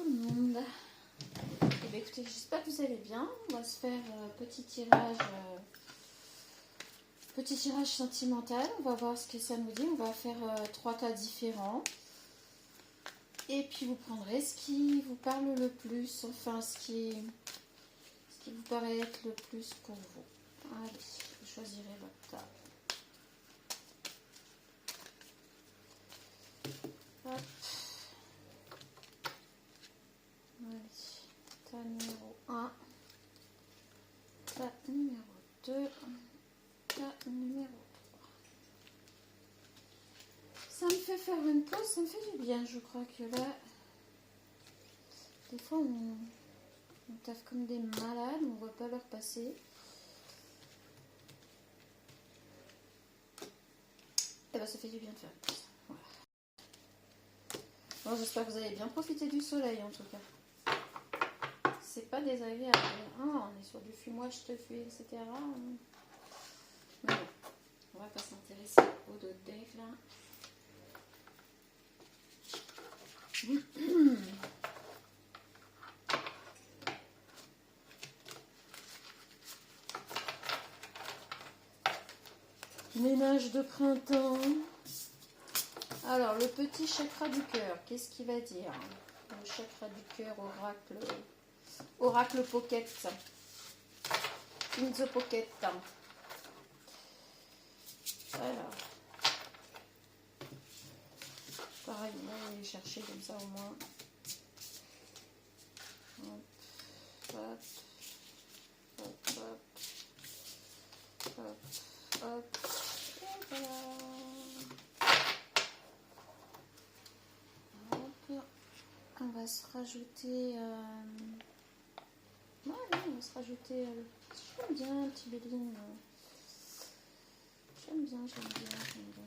le monde. Eh bien, écoutez, j'espère que vous allez bien. On va se faire petit tirage sentimental. On va voir ce que ça nous dit. On va faire 3 tas différents. Et puis vous prendrez ce qui vous parle le plus, enfin ce qui vous paraît être le plus pour vous. Allez, vous choisirez votre tas. Hop. Allez, tas numéro 1, tas numéro 2, tas numéro 3. Ça me fait faire une pause, ça me fait du bien. Je crois que là, des fois on taffe comme des malades, on ne voit pas l'heure passer. Et bien ça fait du bien de faire une pause. Voilà. Bon, j'espère que vous avez bien profité du soleil en tout cas. C'est pas désagréable. Ah, on est sur du fumoir, je te fuis, etc. Mais bon, on va pas s'intéresser au dos de deck là. Ménage de printemps. Alors, le petit chakra du cœur, qu'est-ce qu'il va dire? Le chakra du cœur, oracle pocket. In the pocket. Alors. Pareil, on va aller chercher comme ça au moins. Hop, hop, hop, hop, hop, hop, et voilà. Hop, on va se rajouter. Ouais, on va se rajouter. J'aime bien un petit béline. J'aime bien, j'aime bien, j'aime bien.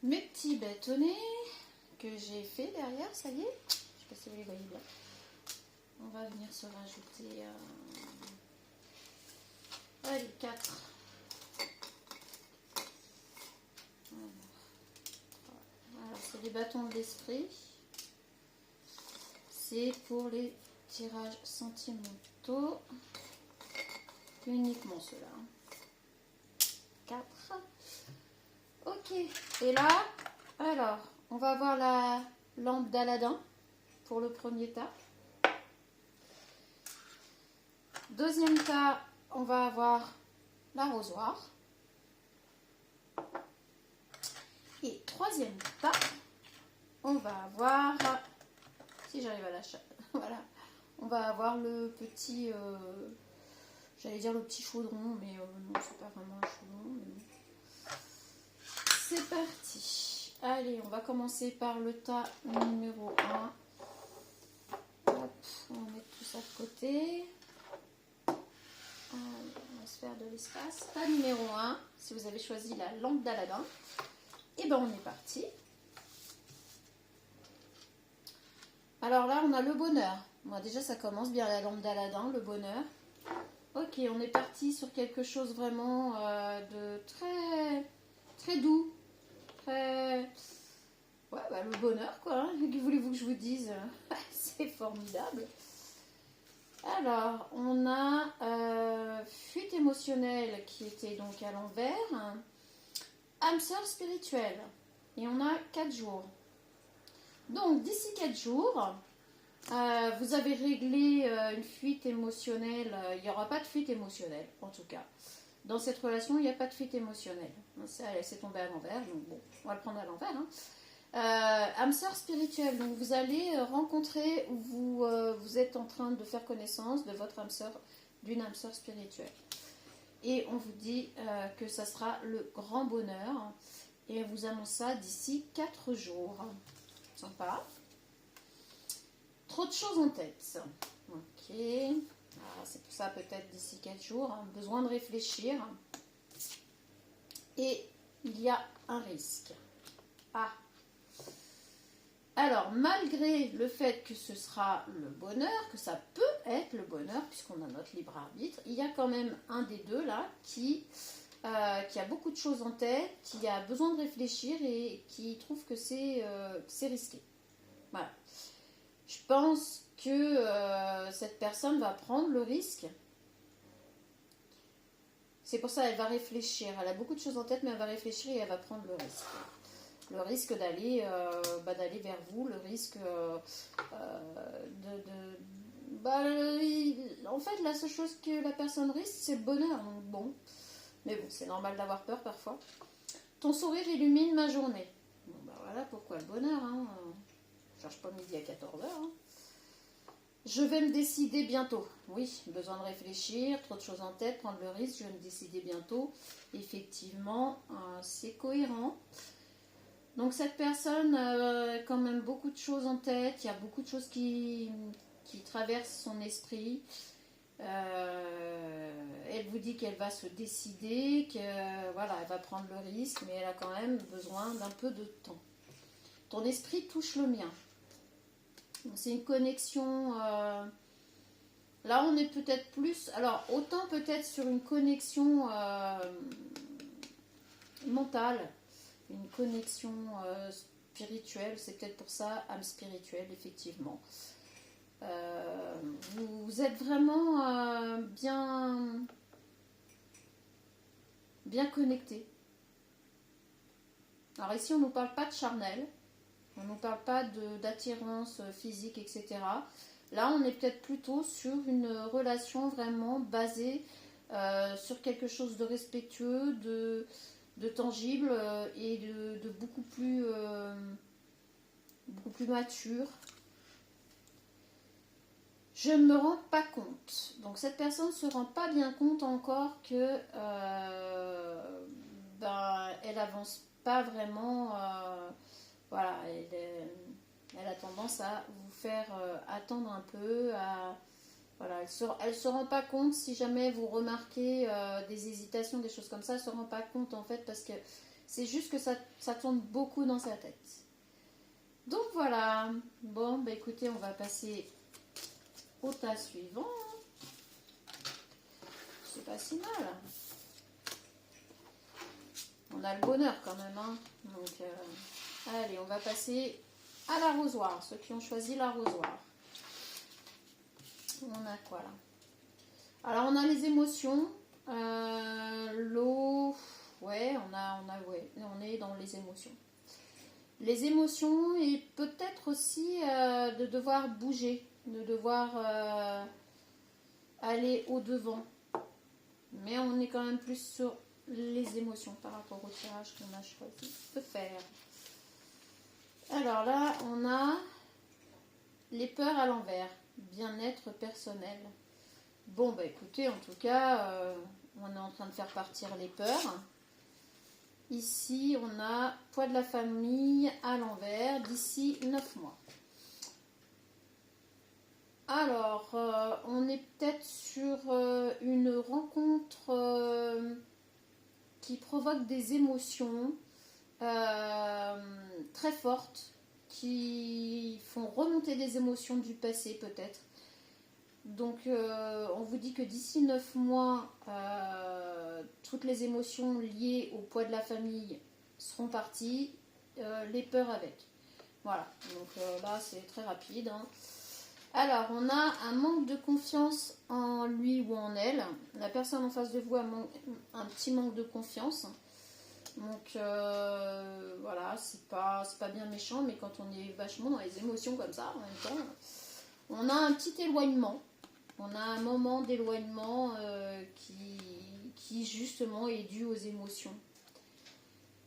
Mes petits bâtonnets que j'ai fait derrière, ça y est. Je sais pas si vous les voyez bien. On va venir se rajouter allez, 4. Alors c'est des bâtons de l'esprit. C'est pour les tirages sentimentaux. Uniquement ceux-là. 4. Ok. Et là, alors, on va avoir la lampe d'Aladin pour le premier tas. Deuxième tas, on va avoir l'arrosoir. Et troisième tas, on va avoir, si j'arrive à l'achat, voilà, on va avoir le petit, j'allais dire le petit chaudron, mais non, c'est pas vraiment un chaudron. Mais bon. C'est parti. Allez, on va commencer par le tas numéro 1. Hop, on va mettre tout ça de côté. Allez, on va se faire de l'espace. Tas numéro 1, si vous avez choisi la lampe d'Aladin. Et ben on est parti. Alors là, on a le bonheur. Moi, déjà, ça commence bien la lampe d'Aladin, le bonheur. Ok, on est parti sur quelque chose vraiment de très, très doux. Très... Ouais, bah, le bonheur, quoi. Hein. Que voulez-vous que je vous dise? C'est formidable. Alors, on a fuite émotionnelle qui était donc à l'envers. Âme sœur spirituelle. Et on a 4 jours. Donc, d'ici 4 jours, vous avez réglé une fuite émotionnelle. Il n'y aura pas de fuite émotionnelle, en tout cas. Dans cette relation, il n'y a pas de fuite émotionnelle. C'est tombé à l'envers, donc bon, on va le prendre à l'envers. Hein. Âme sœur spirituelle, donc vous allez rencontrer ou vous êtes en train de faire connaissance de votre âme sœur, d'une âme sœur spirituelle. Et on vous dit que ça sera le grand bonheur. Et on vous annonce ça d'ici 4 jours. Sympa. Trop de choses en tête. Ok. C'est pour ça peut-être d'ici 4 jours. Hein, besoin de réfléchir. Et il y a un risque. Ah. Alors, malgré le fait que ce sera le bonheur, que ça peut être le bonheur, puisqu'on a notre libre arbitre, il y a quand même un des deux là qui a beaucoup de choses en tête, qui a besoin de réfléchir et qui trouve que c'est risqué. Voilà. Je pense que cette personne va prendre le risque. C'est pour ça qu'elle va réfléchir. Elle a beaucoup de choses en tête, mais elle va réfléchir et elle va prendre le risque. Le risque d'aller vers vous, le risque en fait, la seule chose que la personne risque, c'est le bonheur. Donc bon, mais bon, c'est normal d'avoir peur parfois. Ton sourire illumine ma journée. Bon, bah voilà pourquoi le bonheur. Hein. Je cherche pas midi à 14h. Hein. Je vais me décider bientôt. Oui, besoin de réfléchir, trop de choses en tête, prendre le risque, je vais me décider bientôt. Effectivement, c'est cohérent. Donc cette personne a quand même beaucoup de choses en tête, il y a beaucoup de choses qui traversent son esprit. Elle vous dit qu'elle va se décider, que voilà, elle va prendre le risque, mais elle a quand même besoin d'un peu de temps. Ton esprit touche le mien. C'est une connexion. Là, on est peut-être plus. Alors, autant peut-être sur une connexion mentale, une connexion spirituelle. C'est peut-être pour ça, âme spirituelle, effectivement. Vous êtes vraiment bien connecté. Alors ici, on ne nous parle pas de charnel. On ne nous parle pas d'attirance physique, etc. Là, on est peut-être plutôt sur une relation vraiment basée sur quelque chose de respectueux, de tangible et de beaucoup plus mature. Je ne me rends pas compte. Donc cette personne ne se rend pas bien compte encore que elle avance pas vraiment. Voilà, elle a tendance à vous faire attendre un peu. Voilà, elle se rend pas compte si jamais vous remarquez des hésitations, des choses comme ça. Elle se rend pas compte en fait parce que c'est juste que ça tourne beaucoup dans sa tête. Donc voilà. Bon, bah écoutez, on va passer au tas suivant. C'est pas si mal. On a le bonheur quand même. Hein. Donc, allez, on va passer à l'arrosoir. Ceux qui ont choisi l'arrosoir. On a quoi là? Alors, on a les émotions. L'eau. Ouais, on est dans les émotions. Les émotions et peut-être aussi de devoir bouger, de devoir aller au-devant. Mais on est quand même plus sur les émotions par rapport au tirage qu'on a choisi de faire. Alors là, on a les peurs à l'envers, bien-être personnel. Bon, bah écoutez, en tout cas, on est en train de faire partir les peurs. Ici, on a poids de la famille à l'envers d'ici 9 mois. Alors, on est peut-être sur une rencontre qui provoque des émotions très fortes, qui font remonter des émotions du passé peut-être. Donc, on vous dit que d'ici 9 mois, toutes les émotions liées au poids de la famille seront parties, les peurs avec. Voilà, donc là c'est très rapide. Hein. Alors, on a un manque de confiance en lui ou en elle. La personne en face de vous a un petit manque de confiance. Donc, voilà, c'est pas bien méchant, mais quand on est vachement dans les émotions comme ça, en même temps, on a un petit éloignement. On a un moment d'éloignement qui, justement, est dû aux émotions.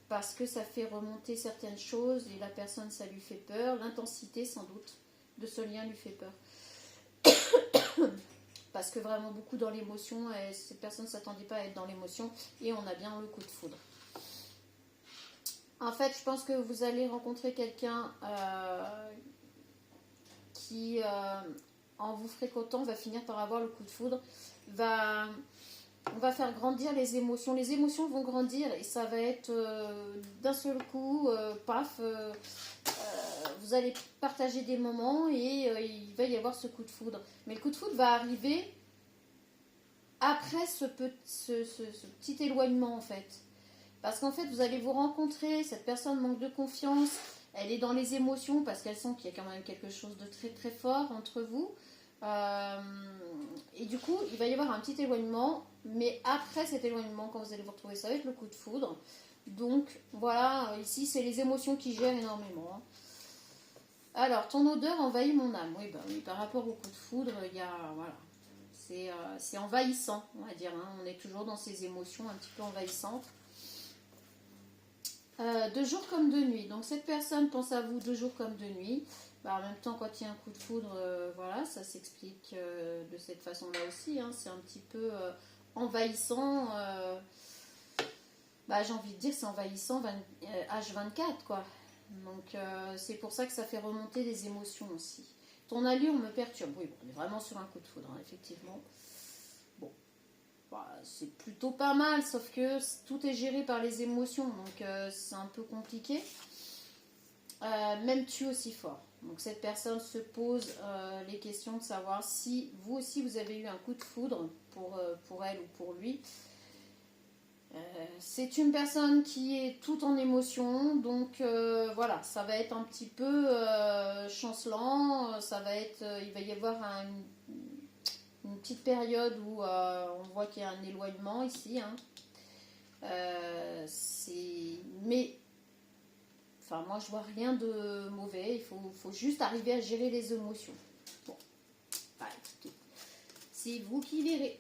Parce que ça fait remonter certaines choses et la personne, ça lui fait peur. L'intensité, sans doute, de ce lien lui fait peur. Parce que vraiment beaucoup dans l'émotion, cette personne ne s'attendait pas à être dans l'émotion et on a bien le coup de foudre. En fait, je pense que vous allez rencontrer quelqu'un qui, en vous fréquentant, va finir par avoir le coup de foudre, va on va faire grandir les émotions. Les émotions vont grandir et ça va être d'un seul coup, paf, vous allez partager des moments et il va y avoir ce coup de foudre. Mais le coup de foudre va arriver après ce petit éloignement en fait. Parce qu'en fait, vous allez vous rencontrer, cette personne manque de confiance, elle est dans les émotions parce qu'elle sent qu'il y a quand même quelque chose de très très fort entre vous. Et du coup, il va y avoir un petit éloignement, mais après cet éloignement, quand vous allez vous retrouver, ça va être le coup de foudre. Donc voilà, ici c'est les émotions qui gèrent énormément. Hein. Alors, ton odeur envahit mon âme. Oui, bah oui, par rapport au coup de foudre, il y a voilà, c'est envahissant, on va dire. Hein. On est toujours dans ces émotions un petit peu envahissantes. De jour comme de nuit. Donc cette personne pense à vous de jour comme de nuit. Bah, en même temps, quand il y a un coup de foudre, voilà, ça s'explique de cette façon-là aussi. Hein. C'est un petit peu envahissant. Bah, j'ai envie de dire, c'est envahissant H24, quoi. Donc c'est pour ça que ça fait remonter des émotions aussi. Ton allure me perturbe. Oui, bon, on est vraiment sur un coup de foudre, hein, effectivement. Bon. Bah, c'est plutôt pas mal, sauf que tout est géré par les émotions, donc c'est un peu compliqué. Même tu aussi fort. Donc cette personne se pose les questions de savoir si vous aussi vous avez eu un coup de foudre pour elle ou pour lui. C'est une personne qui est tout en émotion, donc voilà, ça va être un petit peu chancelant, ça va être, il va y avoir une petite période où on voit qu'il y a un éloignement ici. Hein. Mais enfin, moi je vois rien de mauvais. Il faut juste arriver à gérer les émotions. Bon, bah, écoutez, c'est vous qui verrez.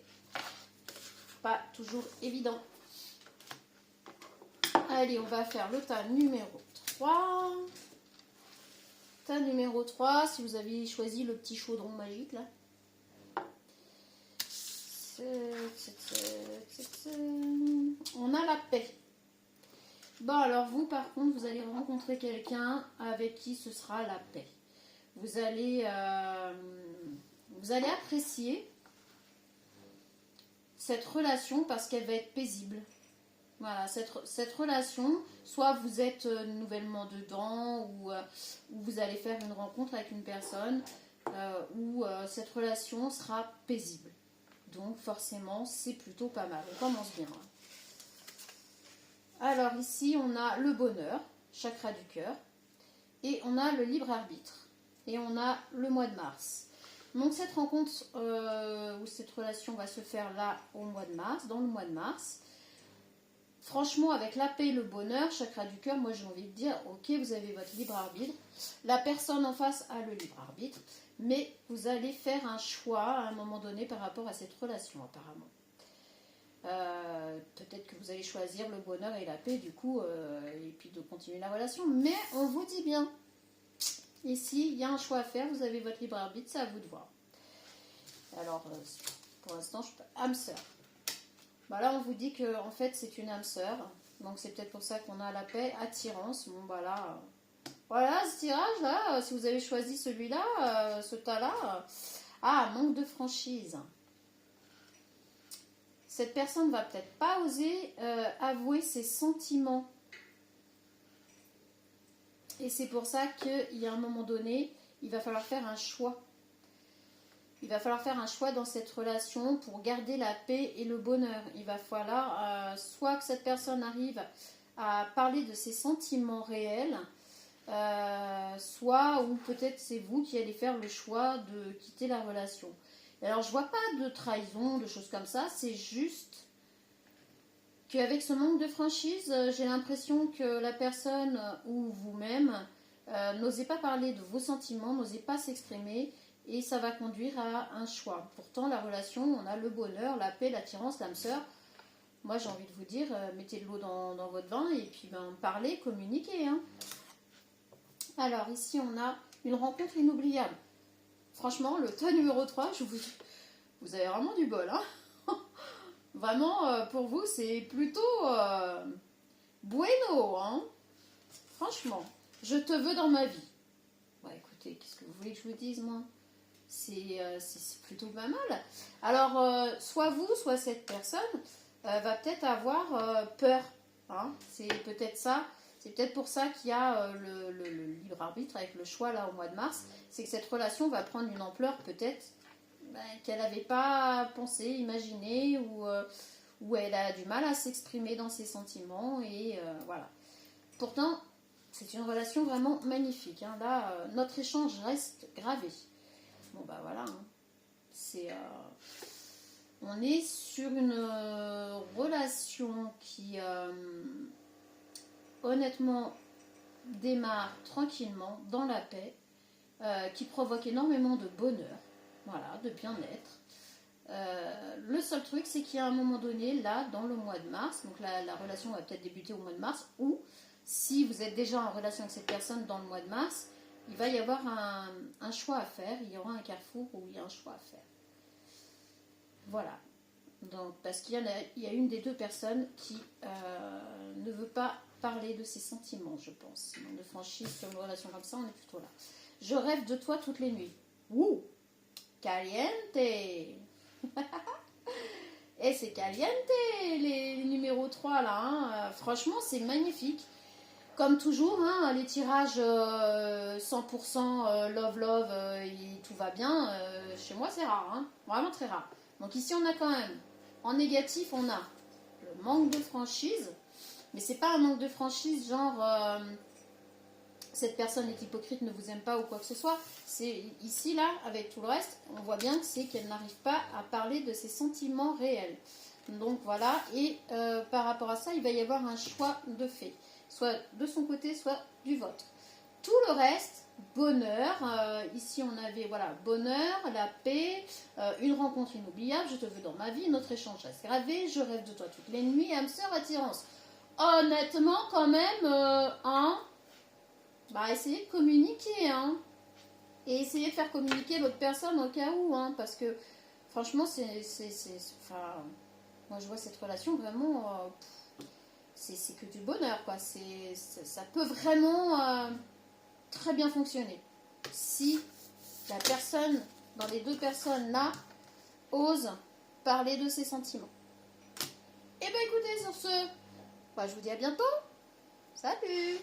Pas toujours évident. Allez, on va faire le tas numéro 3. Tas numéro 3, si vous avez choisi le petit chaudron magique là. On a la paix. Bon, alors vous, par contre, vous allez rencontrer quelqu'un avec qui ce sera la paix. Vous allez apprécier cette relation parce qu'elle va être paisible. Voilà, cette relation, soit vous êtes nouvellement dedans, ou vous allez faire une rencontre avec une personne, où cette relation sera paisible. Donc forcément, c'est plutôt pas mal. On commence bien. Alors ici, on a le bonheur, chakra du cœur, et on a le libre arbitre, et on a le mois de mars. Donc cette rencontre ou cette relation va se faire là au mois de mars, dans le mois de mars. Franchement, avec la paix et le bonheur, chakra du cœur, moi j'ai envie de dire, ok, vous avez votre libre arbitre. La personne en face a le libre arbitre, mais vous allez faire un choix à un moment donné par rapport à cette relation apparemment. Peut-être que vous allez choisir le bonheur et la paix du coup, et puis de continuer la relation, mais on vous dit bien, ici il y a un choix à faire, vous avez votre libre arbitre, c'est à vous de voir. Alors pour l'instant je peux âme sœur. Bah là on vous dit que en fait c'est une âme sœur, donc c'est peut-être pour ça qu'on a la paix, attirance. Bon bah là voilà, ce tirage là, si vous avez choisi celui-là, ce tas là, manque de franchise. Cette personne va peut-être pas oser avouer ses sentiments. Et c'est pour ça qu'il y a un moment donné, il va falloir faire un choix. Il va falloir faire un choix dans cette relation pour garder la paix et le bonheur. Il va falloir soit que cette personne arrive à parler de ses sentiments réels, soit ou peut-être c'est vous qui allez faire le choix de quitter la relation. Alors je vois pas de trahison, de choses comme ça, c'est juste qu'avec ce manque de franchise, j'ai l'impression que la personne ou vous-même n'osez pas parler de vos sentiments, n'osez pas s'exprimer et ça va conduire à un choix. Pourtant la relation, on a le bonheur, la paix, l'attirance, l'âme sœur. Moi j'ai envie de vous dire, mettez de l'eau dans votre vin et puis parlez, communiquez. Hein. Alors ici on a une rencontre inoubliable. Franchement, le tas numéro 3, vous avez vraiment du bol. Hein. Vraiment, pour vous, c'est plutôt bueno. Hein. Franchement, je te veux dans ma vie. Écoutez, qu'est-ce que vous voulez que je vous dise, moi? c'est plutôt pas mal. Alors, soit vous, soit cette personne va peut-être avoir peur. Hein. C'est peut-être ça. C'est peut-être pour ça qu'il y a le libre arbitre avec le choix là au mois de mars. C'est que cette relation va prendre une ampleur peut-être qu'elle n'avait pas pensé, imaginé, ou elle a du mal à s'exprimer dans ses sentiments. Et voilà. Pourtant, c'est une relation vraiment magnifique. Hein. Là, notre échange reste gravé. Bon, bah voilà. Hein. On est sur une relation qui, honnêtement, démarre tranquillement, dans la paix, qui provoque énormément de bonheur, voilà, de bien-être. Le seul truc, c'est qu'il y a un moment donné, là, dans le mois de mars, donc la relation va peut-être débuter au mois de mars, ou si vous êtes déjà en relation avec cette personne dans le mois de mars, il va y avoir un choix à faire, il y aura un carrefour où il y a un choix à faire. Voilà. Donc, parce qu'il y a une des deux personnes qui ne veut pas parler de ses sentiments, je pense. De franchise sur une relation comme ça, on est plutôt là. Je rêve de toi toutes les nuits. Ouh, caliente. Et c'est caliente, les numéros 3 là. Hein. Franchement, c'est magnifique. Comme toujours, hein, les tirages 100% love love, tout va bien. Chez moi, c'est rare, hein, vraiment très rare. Donc ici, on a quand même, en négatif, on a le manque de franchise. Mais c'est pas un manque de franchise genre cette personne est hypocrite, ne vous aime pas ou quoi que ce soit. C'est ici, là, avec tout le reste, on voit bien que c'est qu'elle n'arrive pas à parler de ses sentiments réels. Donc voilà, et par rapport à ça, il va y avoir un choix de fait. Soit de son côté, soit du vôtre. Tout le reste, bonheur. Ici, on avait voilà, bonheur, la paix, une rencontre inoubliable, je te veux dans ma vie, notre échange reste gravé, je rêve de toi toutes les nuits, âme sœur, attirance. Honnêtement, quand même, essayez de communiquer, hein. Et essayez de faire communiquer l'autre personne au cas où, hein, parce que franchement, enfin, moi je vois cette relation vraiment, c'est que du bonheur, quoi. Ça peut vraiment très bien fonctionner. Si la personne, dans les deux personnes là, ose parler de ses sentiments. Et ben écoutez, sur ce, je vous dis à bientôt. Salut!